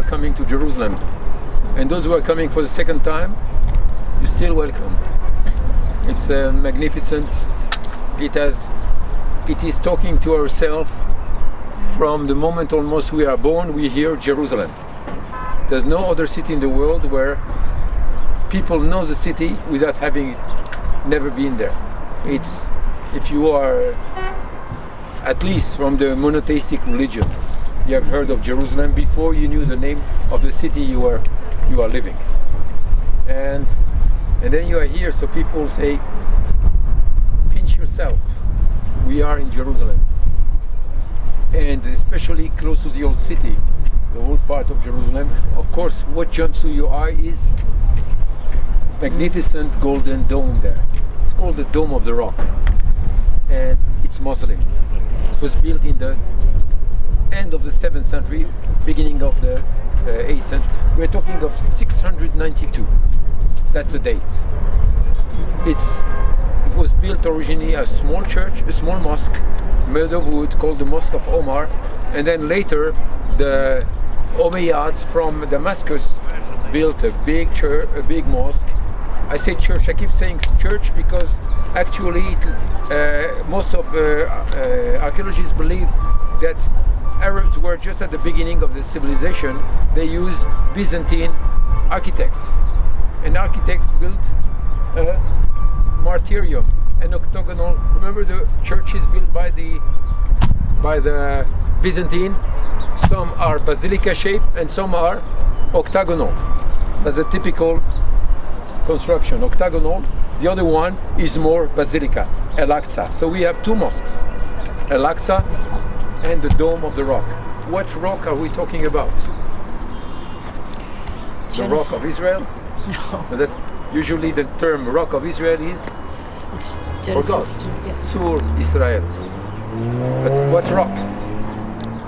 coming to Jerusalem. And those who are coming for the second time, you're still welcome. It's magnificent. It is talking to ourselves from the moment almost we are born. We hear Jerusalem. There's no other city in the world where people know the city without having never been there. It's, if you are at least from the monotheistic religion, you have heard of Jerusalem before you knew the name of the city you are living. And then you are here, so people say, pinch yourself, we are in Jerusalem. And especially close to the old city, the old part of Jerusalem, of course, what jumps to your eye is magnificent golden dome there. It's called the Dome of the Rock, and it's Muslim. It was built in the end of the 7th century, beginning of the 8th century. We're talking of 692. That's the date. It was built originally a small church, a small mosque, made of wood, called the Mosque of Omar, and then later the Umayyads from Damascus built a big church, a big mosque. I say church, I keep saying church because actually most of archaeologists believe that Arabs were just at the beginning of the civilization. They used Byzantine architects, and architects built a martyrium, an octagonal. Remember the churches built by the Byzantine? Some are basilica shaped and some are octagonal. That's a typical construction, octagonal. The other one is more basilica, Al-Aqsa. So we have two mosques, Al-Aqsa and the Dome of the Rock. What rock are we talking about? The Rock of Israel? No. That's usually the term Rock of Israel is for God. Sur Israel. But what rock?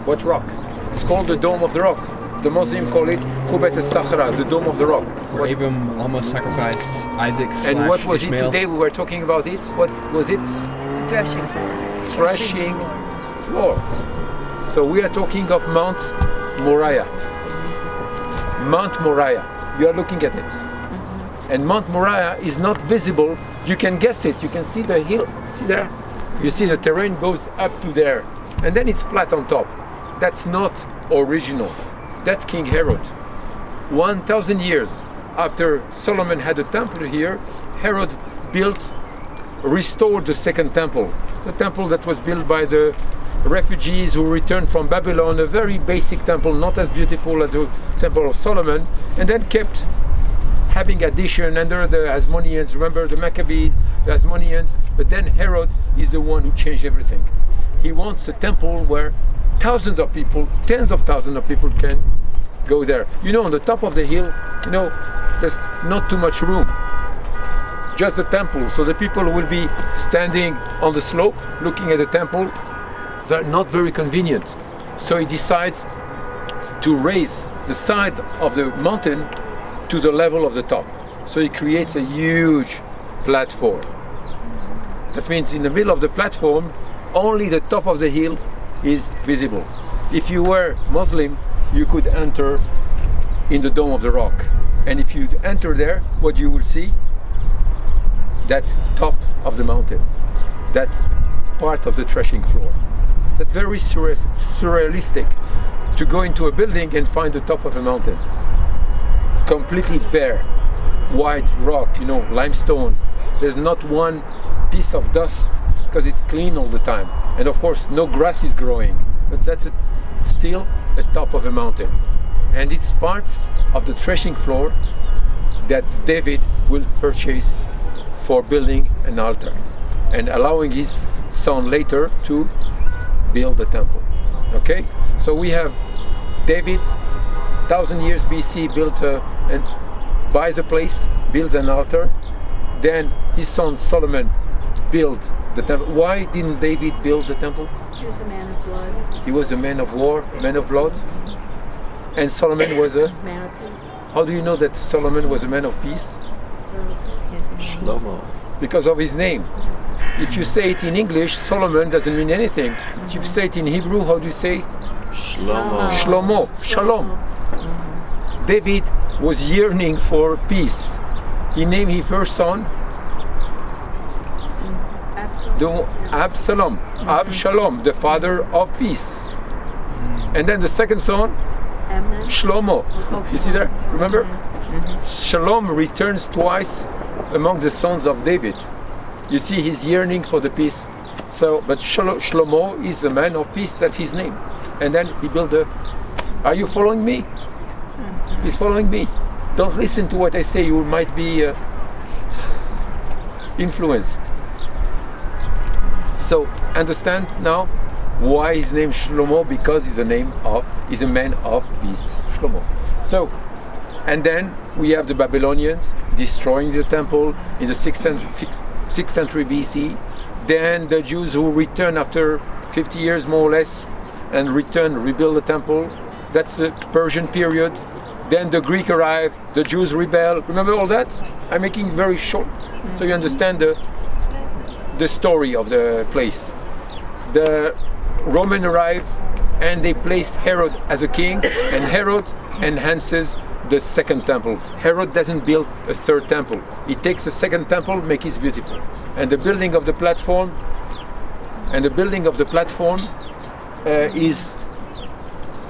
What rock? It's called the Dome of the Rock. The Muslims call it Kubet al-Sakhra, the Dome of the Rock. Where Abram almost sacrificed Isaac and what was Ishmael. it today? We were talking about it. What was it? Threshing floor. Threshing floor. So we are talking of Mount Moriah. Mount Moriah. You are looking at it. And Mount Moriah is not visible. You can guess it. You can see the hill. See there? You see the terrain goes up to there. And then it's flat on top. That's not original. That's King Herod. 1,000 years after Solomon had a temple here, Herod restored the second temple. The temple that was built by the refugees who returned from Babylon, a very basic temple, not as beautiful as the Temple of Solomon, and then kept having addition under the Hasmoneans. Remember the Maccabees, the Hasmoneans, but then Herod is the one who changed everything. He wants a temple where thousands of people, tens of thousands of people can go there. You know, on the top of the hill, you know, there's not too much room. Just the temple, so the people will be standing on the slope, looking at the temple. They're not very convenient. So he decides to raise the side of the mountain to the level of the top. So he creates a huge platform. That means in the middle of the platform, only the top of the hill is visible. If you were Muslim, you could enter in the Dome of the Rock. And if you enter there, what you will see, that top of the mountain, that part of the threshing floor. That's very surrealistic to go into a building and find the top of a mountain. Completely bare, white rock, you know, limestone. There's not one piece of dust because it's clean all the time. And of course, no grass is growing, but that's still the top of a mountain. And it's part of the threshing floor that David will purchase for building an altar and allowing his son later to build the temple. Okay? So we have David, 1,000 years BC, buys the place, builds an altar. Then his son Solomon built the temple. Why didn't David build the temple? He was a man of blood. He was a man of war, man of blood. And Solomon was a man of peace. How do you know that Solomon was a man of peace? Shlomo. Because of his name. If you say it in English, Solomon doesn't mean anything. If you say it in Hebrew, how do you say? Shlomo. Shlomo. Shalom. David was yearning for peace. He named his first son Absalom. Absalom, the father of peace. And then the second son, Amnon. Shlomo. Oh, You see there? Remember? Mm-hmm. Shalom returns twice among the sons of David. You see his yearning for the peace. So, but Shlomo is a man of peace, that's his name. And then he built are you following me? He's following me. Don't listen to what I say, you might be influenced. So, understand now why his name Shlomo, because he's a man of peace. Shlomo. So, and then we have the Babylonians destroying the temple in the 6th century BC. Then the Jews who return after 50 years more or less and rebuild the temple. That's the Persian period. Then the Greek arrive, the Jews rebel. Remember all that? I'm making it very short so you understand the story of the place. The Roman arrive and they placed Herod as a king, and Herod enhances the second temple. Herod doesn't build a third temple. He takes the second temple, make it beautiful. And the building of the platform is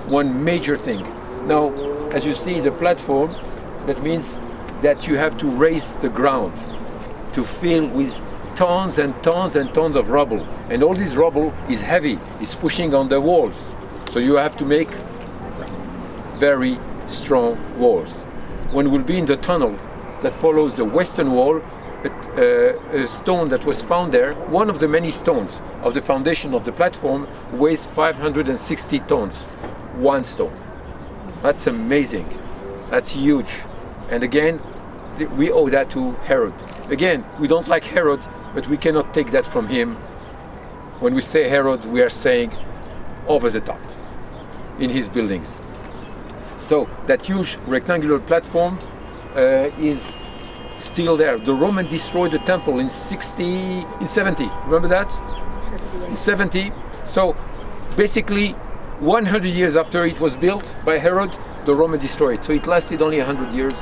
one major thing. Now, as you see the platform, that means that you have to raise the ground to fill with tons and tons and tons of rubble. And all this rubble is heavy, it's pushing on the walls. So you have to make very strong walls. When we'll be in the tunnel that follows the western wall, a stone that was found there, one of the many stones of the foundation of the platform, weighs 560 tons. One stone. That's amazing. That's huge. And again, we owe that to Herod. Again, we don't like Herod, but we cannot take that from him. When we say Herod, we are saying over the top in his buildings. So that huge rectangular platform is still there. The Romans destroyed the temple in 70. Remember that? 78. In 70. So basically 100 years after it was built by Herod, the Romans destroyed it. So it lasted only 100 years.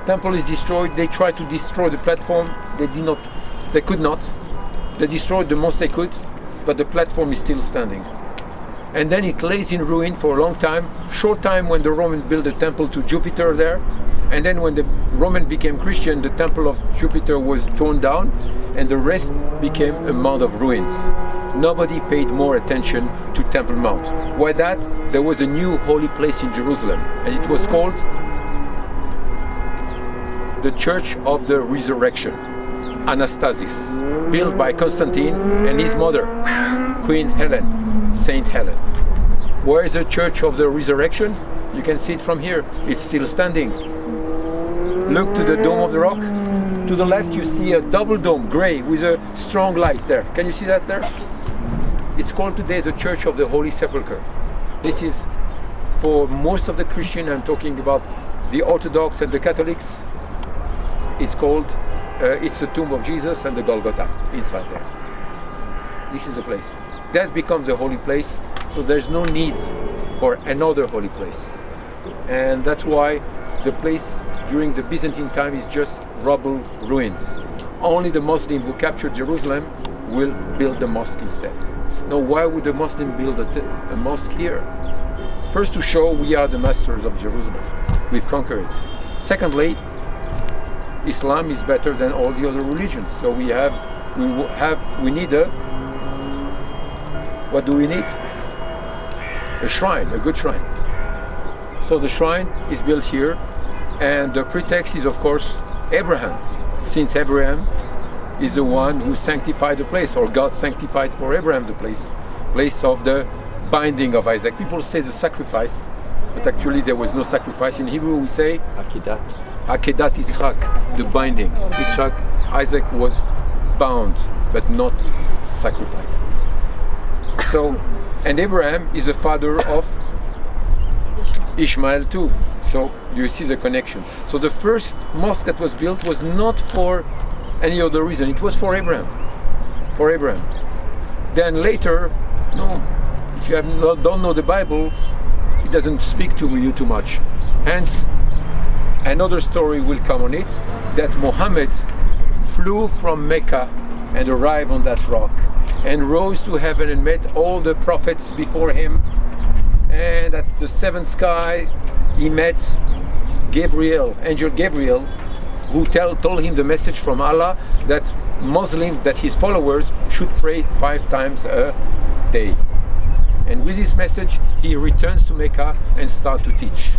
Temple is destroyed. They tried to destroy the platform. They could not. They destroyed the most they could, but the platform is still standing. And then it lays in ruin for a long time. Short time when the Romans built a temple to Jupiter there. And then when the Roman became Christian, the temple of Jupiter was torn down and the rest became a mound of ruins. Nobody paid more attention to Temple Mount. Why that? There was a new holy place in Jerusalem and it was called the Church of the Resurrection, Anastasis, built by Constantine and his mother, Queen Helen, Saint Helen. Where is the Church of the Resurrection? You can see it from here. It's still standing. Look to the Dome of the Rock. To the left you see a double dome, grey, with a strong light there. Can you see that there? It's called today the Church of the Holy Sepulchre. This is, for most of the Christians, I'm talking about the Orthodox and the Catholics, it's called, it's the tomb of Jesus and the Golgotha inside there. This is the place. That becomes the holy place, so there's no need for another holy place. And that's why the place during the Byzantine time is just rubble ruins. Only the Muslim who captured Jerusalem will build the mosque instead. Now, why would the Muslim build a mosque here? First, to show we are the masters of Jerusalem. We've conquered it. Secondly, Islam is better than all the other religions. So we need what do we need? A shrine, a good shrine. So the shrine is built here, and the pretext is, of course, Abraham, since Abraham is the one who sanctified the place, or God sanctified for Abraham the place of the binding of Isaac. People say the sacrifice, but actually there was no sacrifice. In Hebrew we say Akedat Yitzchak, the binding. Isaac was bound, but not sacrificed. So, and Abraham is the father of Ishmael too. So you see the connection. So the first mosque that was built was not for any other reason. It was for Abraham. For Abraham. Then later, if you don't know the Bible, it doesn't speak to you too much. Hence, another story will come on it, that Muhammad flew from Mecca and arrived on that rock and rose to heaven and met all the prophets before him. And at the seventh sky, he met Gabriel, angel Gabriel, who told him the message from Allah that that his followers should pray 5 times a day. And with this message, he returns to Mecca and starts to teach.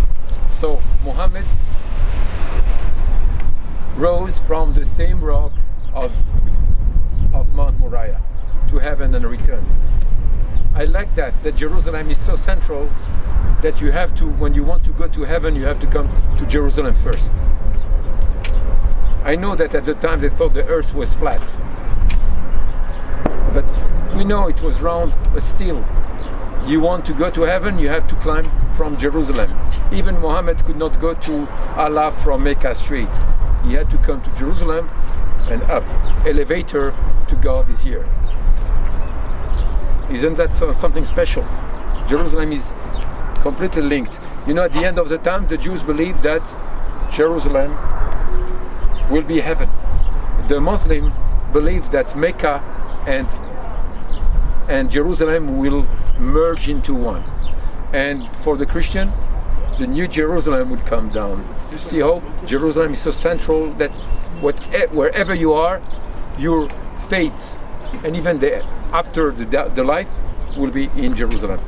So Muhammad rose from the same rock of Mount Moriah to heaven and returned. I like that Jerusalem is so central that you have to, when you want to go to heaven, you have to come to Jerusalem first. I know that at the time they thought the earth was flat, but we know it was round, but still, you want to go to heaven, you have to climb from Jerusalem. Even Muhammad could not go to Allah from Mecca straight. He had to come to Jerusalem and up. Elevator to God is here. Isn't that something special? Jerusalem is completely linked. You know, at the end of the time, the Jews believe that Jerusalem will be heaven. The Muslim believe that Mecca and Jerusalem will merge into one. And for the Christian, the new Jerusalem would come down. You see how Jerusalem is so central that wherever you are, your fate and even after the life will be in Jerusalem.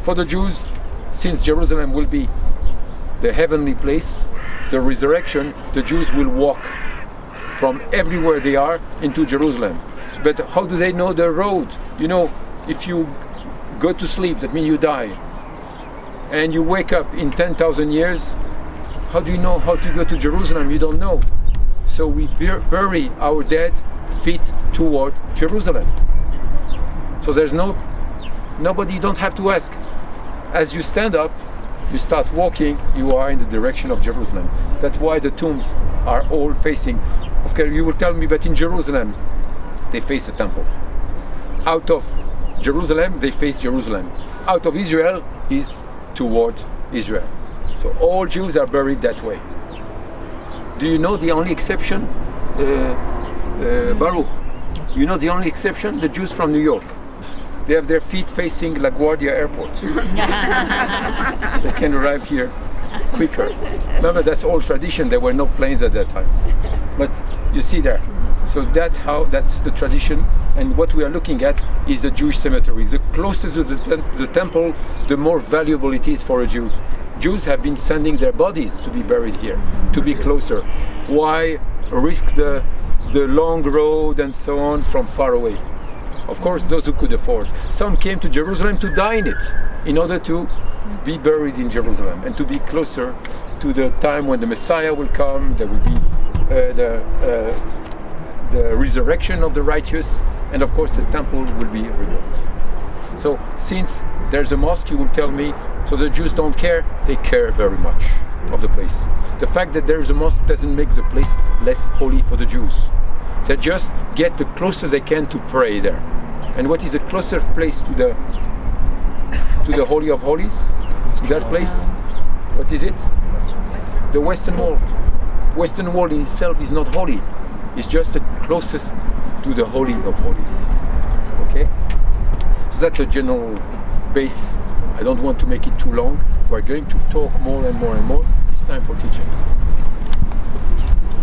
For the Jews, since Jerusalem will be the heavenly place, the resurrection, the Jews will walk from everywhere they are into Jerusalem. But how do they know the road? You know, if you go to sleep, that means you die. And you wake up in 10,000 years, how do you know how to go to Jerusalem? You don't know. So we bury our dead feet toward Jerusalem. So there's nobody, you don't have to ask. As you stand up, you start walking, you are in the direction of Jerusalem. That's why the tombs are all facing. Okay, you will tell me, but in Jerusalem, they face the temple. Out of Jerusalem, they face Jerusalem. Out of Israel is toward Israel. So all Jews are buried that way. Do you know the only exception? Baruch. You know the only exception? The Jews from New York. They have their feet facing LaGuardia Airport. They can arrive here quicker. Remember, that's old tradition. There were no planes at that time. But you see there. So that's the tradition. And what we are looking at is the Jewish cemetery. The closer to the temple, the more valuable it is for a Jew. Jews have been sending their bodies to be buried here, to be closer. Why risk the long road and so on from far away? Of course, those who could afford. Some came to Jerusalem to die in it, in order to be buried in Jerusalem and to be closer to the time when the Messiah will come. There will be the resurrection of the righteous, and of course the temple will be rebuilt. So since there's a mosque, you will tell me, so the Jews don't care? They care very much of the place. The fact that there's a mosque doesn't make the place less holy for the Jews. They just get the closer they can to pray there. And what is the closer place to the Holy of Holies? To that place? What is it? The Western Wall. Western Wall in itself is not holy. It's just the closest to the Holy of Holies. Okay? So that's a general base. I don't want to make it too long. We're going to talk more and more and more.